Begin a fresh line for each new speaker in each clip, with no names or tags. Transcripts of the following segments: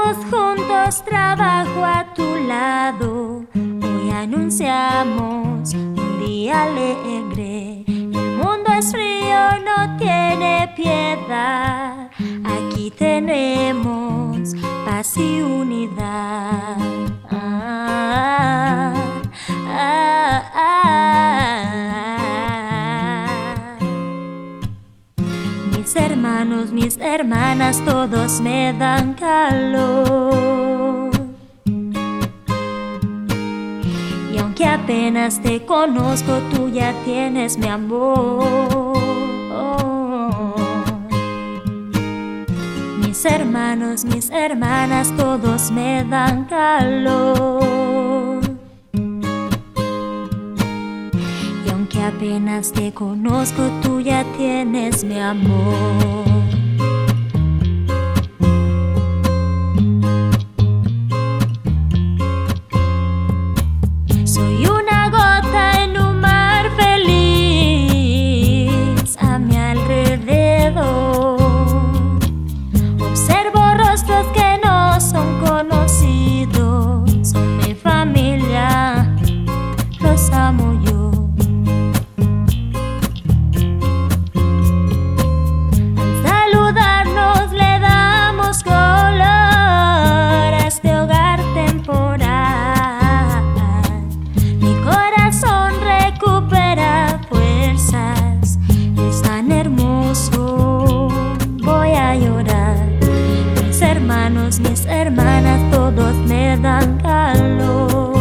Vamos juntos, trabajo a tu lado. Hoy anunciamos un día alegre. El mundo es frío, no tiene piedad. Aquí tenemos paz y unidad. Mis hermanos, mis hermanas, todos me dan calor. Y aunque apenas te conozco, tú ya tienes mi amor. Mis hermanos, mis hermanas, todos me dan calor. Y aunque apenas te conozco, tú ya tienes mi amor. Soy una gota en un mar feliz a mi alrededor. Observo rostros que no son conocidos, son mi familia, los amo yo. Al saludarnos le damos color a este hogar temporal. Mi corazón recupera fuerzas, es tan hermoso, voy a llorar. Mis hermanos, mis hermanas, todos me dan calor.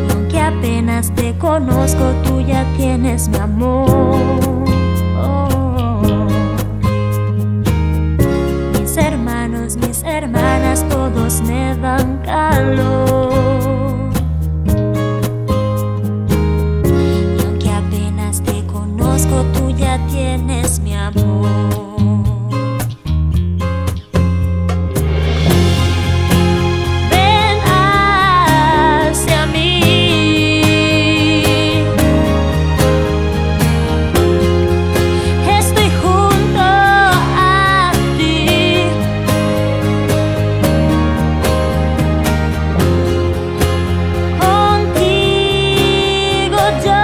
Y aunque apenas te conozco, tú ya tienes mi amor. Mis hermanos, mis hermanas, todos me dan calor. Y aunque apenas te conozco, tú ya tienes mi amor. Ven hacia mí. Estoy junto a ti. Contigo yo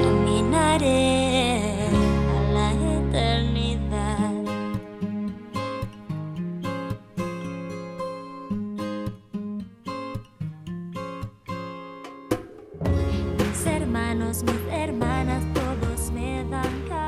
caminaré a la eternidad. Mis hermanos, mis hermanas, todos me dan calor.